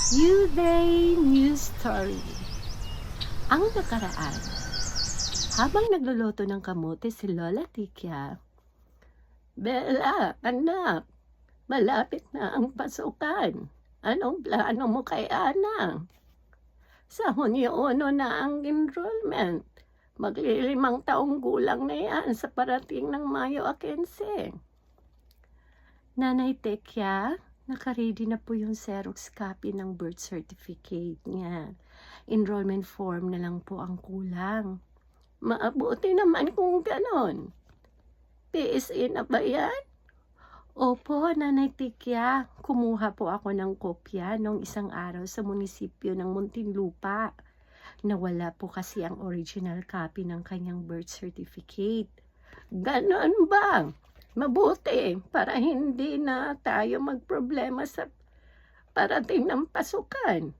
New Day, New Story. Ang nakaraan, habang nagluluto ng kamote si Lola Tikia. Bella, anak, malapit na ang pasukan. Anong plano mo kay Ana? Sa Hunyo 1 na ang enrollment. Maglilimang taong gulang na yan sa parating ng Mayo 15. Nanay Tekya, nakaready na po yung Xerox copy ng birth certificate niya. Enrollment form na lang po ang kulang. Maabuti naman kung ganon. PSA na ba yan? Opo, Nanay Tikya. Kumuha po ako ng kopya nung isang araw sa munisipyo ng Muntinlupa. Nawala po kasi ang original copy ng kanyang birth certificate. Ganon ba? Mabuti para hindi na tayo magproblema sa parating ng pasukan.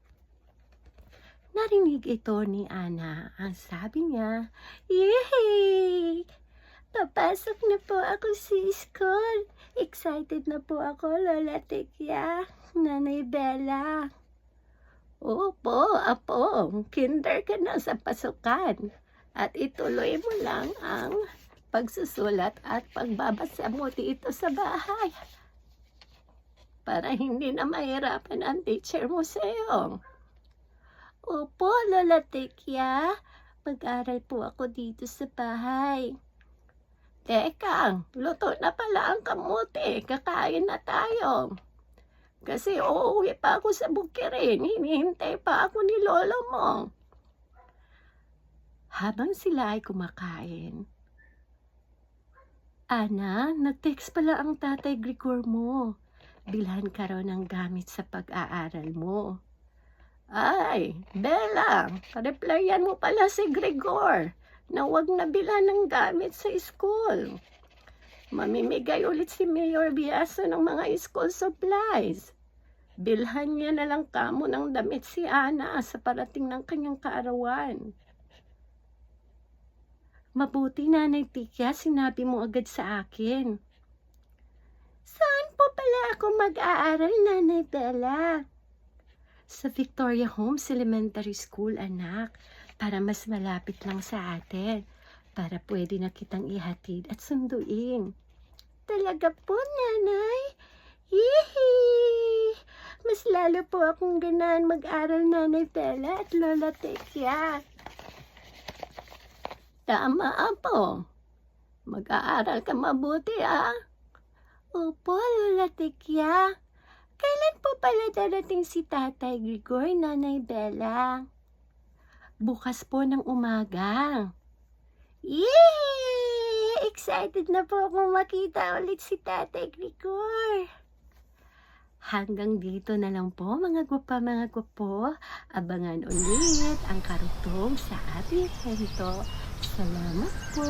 Narinig ito ni Ana. Ang sabi niya, "Yay! Papasok na po ako sa school. Excited na po ako, Lola Tikya, Nanay Bella." Opo, apo, kinder ka na sa pasukan at ituloy mo lang ang pagsusulat at pagbabasa mo dito sa bahay para hindi na mahirapan ang teacher mo sa iyo. Opo, Lola Tikya, mag-aral po ako dito sa bahay. Teka, luto na pala ang kamote, kakain na tayo. Kasi uuwi pa ako sa Bukirin, hinihintay pa ako ni lolo mo. Habang sila ay kumakain, Ana, nag-text pala ang tatay Grigor mo. Bilhan ka raw ng gamit sa pag-aaral mo. Ay, Bella, replyan mo pala si Grigor na huwag na bilhan ng gamit sa school. Mamimigay ulit si Mayor Biaso ng mga school supplies. Bilhan niya na lang kamo ng damit si Ana sa parating ng kanyang kaarawan. Mabuti, Nanay Tikya, sinabi mo agad sa akin. Saan po pala ako mag-aaral, Nanay Bella? Sa Victoria Homes Elementary School, anak, para mas malapit lang sa atin, para pwede na kitang ihatid at sunduin. Talaga po, Nanay? Yehey! Mas lalo po akong ganahan mag-aral, Nanay Bella at Lola Tekya. Tama po. Mag-aaral ka mabuti, ah. Opo, Lola Tekya. Kailan po pala darating si Tatay Grigor, Nanay Bella? Bukas po ng umaga. Yay! Excited na po akong makita ulit si Tatay Grigor. Hanggang dito na lang po mga gwapo. Abangan ulit ang karugtong sa ating kwento. Salamat po.